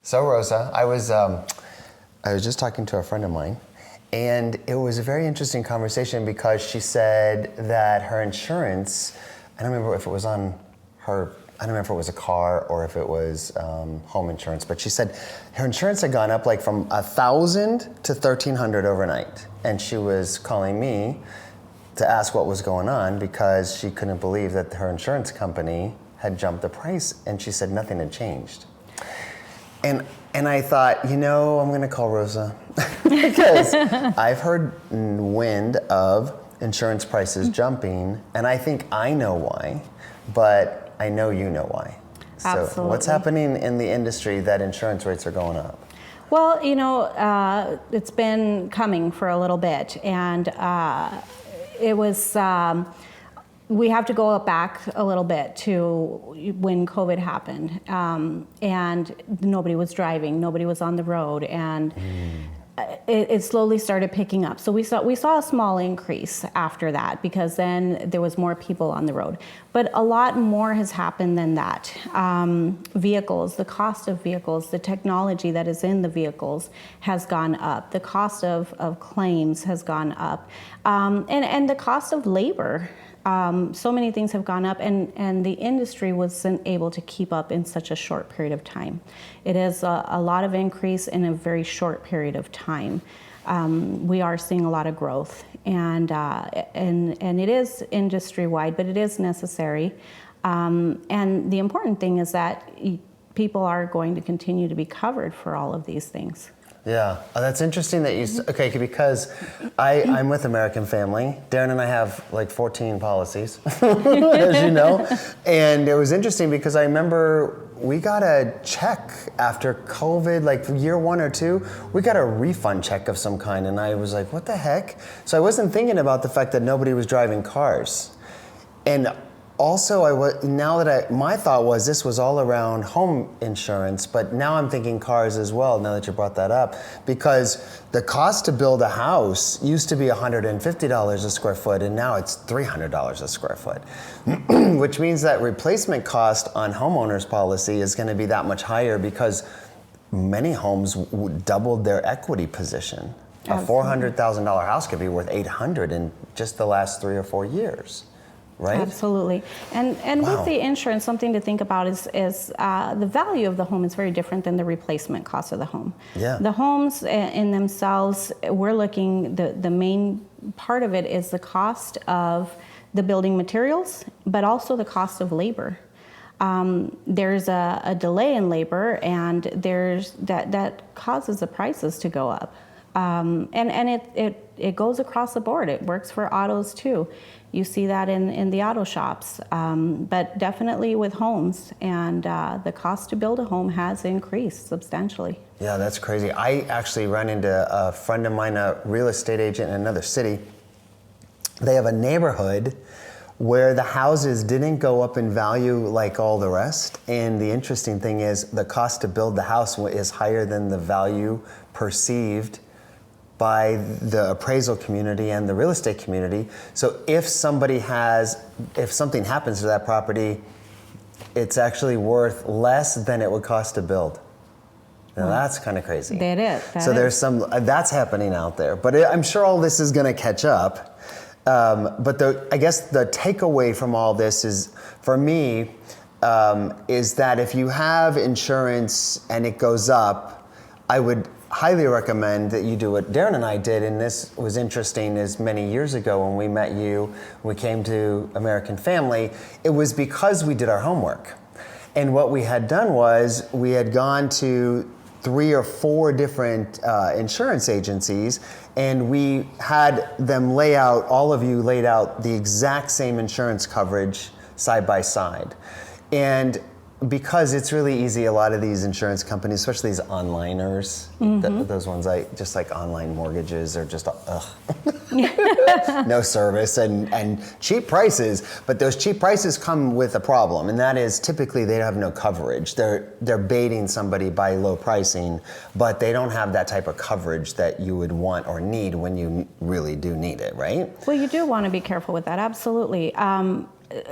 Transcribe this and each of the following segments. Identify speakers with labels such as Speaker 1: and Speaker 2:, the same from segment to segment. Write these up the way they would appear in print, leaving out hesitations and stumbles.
Speaker 1: So Rosa, I was just talking to a friend of mine, and it was a very interesting conversation because she said that her insurance, I don't remember if it was on her, I don't remember if it was a car or if it was home insurance, but she said her insurance had gone up like from $1,000 to $1,300 overnight. And she was calling me to ask what was going on because she couldn't believe that her insurance company had jumped the price, and she said nothing had changed. And I thought, I'm going to call Rosa because I've heard wind of insurance prices jumping, and I think I know why, but I know you know why.
Speaker 2: Absolutely.
Speaker 1: So what's happening in the industry that insurance rates are going up?
Speaker 2: Well, it's been coming for a little bit, and it was, we have to go back a little bit to when COVID happened, and nobody was driving, nobody was on the road, and it slowly started picking up. So we saw a small increase after that because then there was more people on the road. But a lot more has happened than that. Vehicles, the cost of vehicles, the technology that is in the vehicles has gone up. The cost of claims has gone up, and the cost of labor. So many things have gone up, and the industry wasn't able to keep up in such a short period of time. It is a lot of increase in a very short period of time. We are seeing a lot of growth, and it is industry-wide, but it is necessary. And the important thing is that people are going to continue to be covered for all of these things.
Speaker 1: Yeah, that's interesting that you, okay, because I'm with American Family. Darren and I have like 14 policies, as you know. And it was interesting because I remember we got a check after COVID, like year 1 or 2, we got a refund check of some kind. And I was like, what the heck? So I wasn't thinking about the fact that nobody was driving cars. And also, my thought was this was all around home insurance, but now I'm thinking cars as well, now that you brought that up, because the cost to build a house used to be $150 a square foot, and now it's $300 a square foot, which means that replacement cost on homeowners policy is going to be that much higher because many homes doubled their equity position. Absolutely. A $400,000 house could be worth $800 in just the last 3 or 4 years. Right?
Speaker 2: Absolutely. And
Speaker 1: Wow.
Speaker 2: With the insurance, something to think about is the value of the home is very different than the replacement cost of the home.
Speaker 1: Yeah.
Speaker 2: The homes in themselves, we're looking, the main part of it is the cost of the building materials, but also the cost of labor. There's a delay in labor, and there's that causes the prices to go up. And it goes across the board. It works for autos too. You see that in the auto shops, but definitely with homes, and the cost to build a home has increased substantially.
Speaker 1: Yeah, that's crazy. I actually ran into a friend of mine, a real estate agent in another city. They have a neighborhood where the houses didn't go up in value like all the rest, and the interesting thing is the cost to build the house is higher than the value perceived by the appraisal community and the real estate community. So if something happens to that property, it's actually worth less than it would cost to build. Now that's kind of crazy.
Speaker 2: That is.
Speaker 1: So there's that's happening out there. But I'm sure all this is gonna catch up. But I guess the takeaway from all this is, for me, is that if you have insurance and it goes up, I would highly recommend that you do what Darren and I did, and this was interesting, is many years ago when we met you, we came to American Family, it was because we did our homework. And what we had done was we had gone to 3 or 4 different insurance agencies, and we had them all of you laid out the exact same insurance coverage side by side. And because it's really easy, a lot of these insurance companies, especially these onliners, those ones just like online mortgages, are just no service and cheap prices. But those cheap prices come with a problem, and that is typically they have no coverage. They're baiting somebody by low pricing, but they don't have that type of coverage that you would want or need when you really do need it, right?
Speaker 2: Well, you do want to be careful with that, absolutely.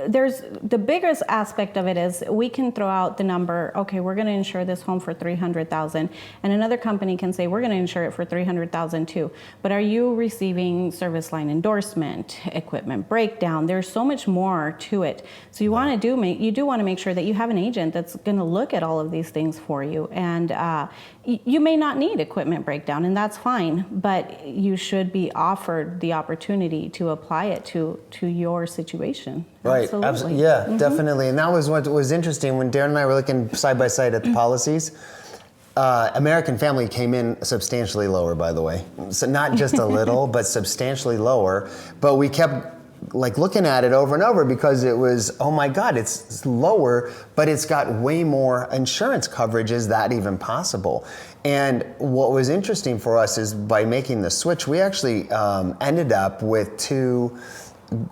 Speaker 2: there's the biggest aspect of it is we can throw out the number, okay, we're going to insure this home for $300,000, and another company can say we're going to insure it for $300,000 too. But are you receiving service line endorsement, equipment breakdown? There's so much more to it. So you want to you do want to make sure that you have an agent that's going to look at all of these things for you. And you may not need equipment breakdown, and that's fine, but you should be offered the opportunity to apply it to your situation.
Speaker 1: Right.
Speaker 2: Absolutely.
Speaker 1: Yeah, definitely. And that was what was interesting when Darren and I were looking side by side at the policies. American Family came in substantially lower, by the way. So not just a little, but substantially lower. But we kept like looking at it over and over because it was, oh my God, it's lower, but it's got way more insurance coverage. Is that even possible? And what was interesting for us is by making the switch, we actually ended up with 2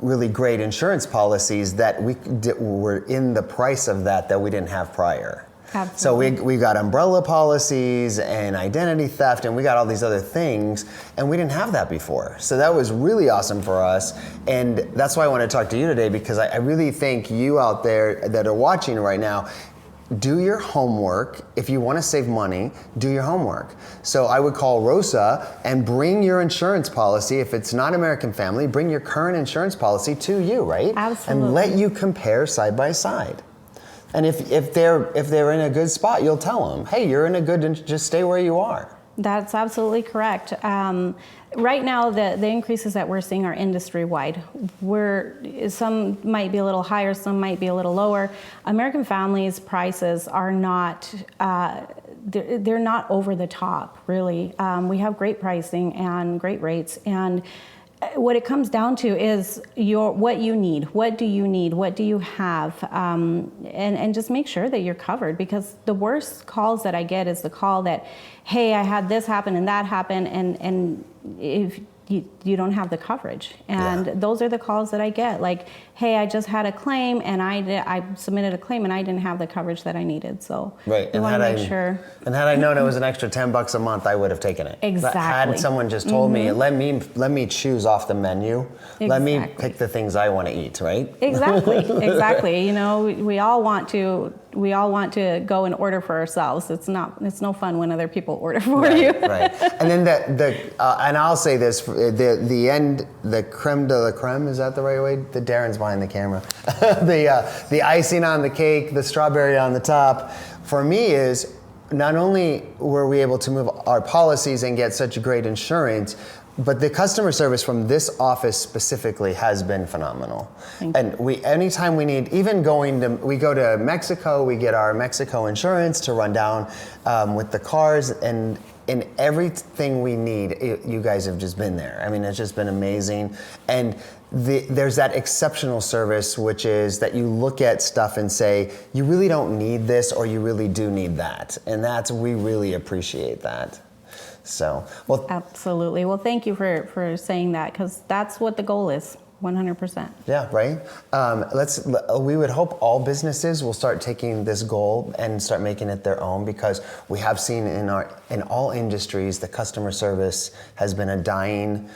Speaker 1: really great insurance policies that were in the price of that we didn't have prior.
Speaker 2: Absolutely.
Speaker 1: So we got umbrella policies and identity theft, and we got all these other things, and we didn't have that before. So that was really awesome for us, and that's why I want to talk to you today, because I really think you out there that are watching right now, do your homework. If you want to save money, do your homework. So I would call Rosa and bring your insurance policy. If it's not American Family, bring your current insurance policy to you, right?
Speaker 2: Absolutely.
Speaker 1: And let you compare side by side. And if they're in a good spot, you'll tell them, hey, you're in a good, just stay where you are.
Speaker 2: That's absolutely correct. Right now, the increases that we're seeing are industry-wide. Some might be a little higher, some might be a little lower. American Family's prices are not, they're not over the top, really. We have great pricing and great rates, and what it comes down to is what you need. What do you need? What do you have? And just make sure that you're covered, because the worst calls that I get is the call that, hey, I had this happen and that happen, and if you don't have the coverage. And those are the calls that I get. Like, hey, I just had a claim and I submitted a claim and I didn't have the coverage that I needed. So
Speaker 1: right.
Speaker 2: you want to make sure.
Speaker 1: And had I known it was an extra $10 a month, I would have taken it.
Speaker 2: Exactly.
Speaker 1: Had someone just told me, let me choose off the menu.
Speaker 2: Exactly.
Speaker 1: Let me pick the things I want to eat, right?
Speaker 2: Exactly. Exactly. You know, we all want to go and order for ourselves. It's no fun when other people order for you.
Speaker 1: Right. And then and I'll say this, the creme de la creme, is that the right way? The Darren's behind the camera. The icing on the cake, the strawberry on the top, for me is not only were we able to move our policies and get such great insurance, but the customer service from this office specifically has been phenomenal. And anytime we need, we go to Mexico, we get our Mexico insurance to run down with the cars, and in everything we need, you guys have just been there. I mean, it's just been amazing. And there's that exceptional service, which is that you look at stuff and say, you really don't need this, or you really do need that. And we really appreciate that. So, well,
Speaker 2: absolutely. Well, thank you for saying that, because that's what the goal is. 100%.
Speaker 1: Yeah, right. We would hope all businesses will start taking this goal and start making it their own, because we have seen in all industries the customer service has been a dying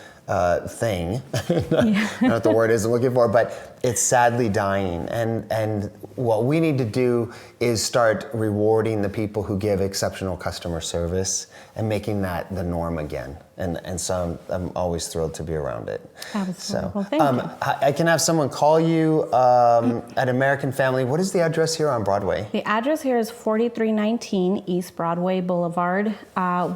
Speaker 1: thing. I don't know what the word is I'm looking for, but it's sadly dying. And what we need to do is start rewarding the people who give exceptional customer service and making that the norm again. And so I'm always thrilled to be around it.
Speaker 2: Absolutely.
Speaker 1: So,
Speaker 2: well, thank you.
Speaker 1: I can have someone call you at American Family. What is the address here on Broadway?
Speaker 2: The address here is 4319 East Broadway Boulevard.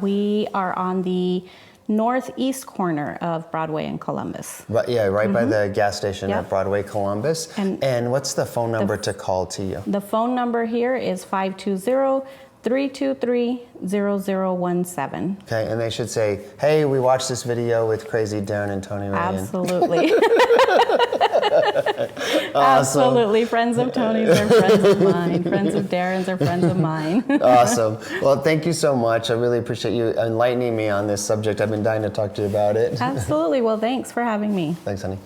Speaker 2: We are on the northeast corner of Broadway and Columbus.
Speaker 1: Right, yeah, right by the gas station at Broadway, Columbus. And what's the phone number to call to you?
Speaker 2: The phone number here is 520-323-0017.
Speaker 1: Okay, and they should say, hey, we watched this video with crazy Darren and Tony Ryan.
Speaker 2: Absolutely.
Speaker 1: Awesome.
Speaker 2: Absolutely. Friends of Tony's are friends of mine. Friends of Darren's are friends of mine.
Speaker 1: Awesome. Well, thank you so much. I really appreciate you enlightening me on this subject. I've been dying to talk to you about it.
Speaker 2: Absolutely. Well, thanks for having me.
Speaker 1: Thanks, honey.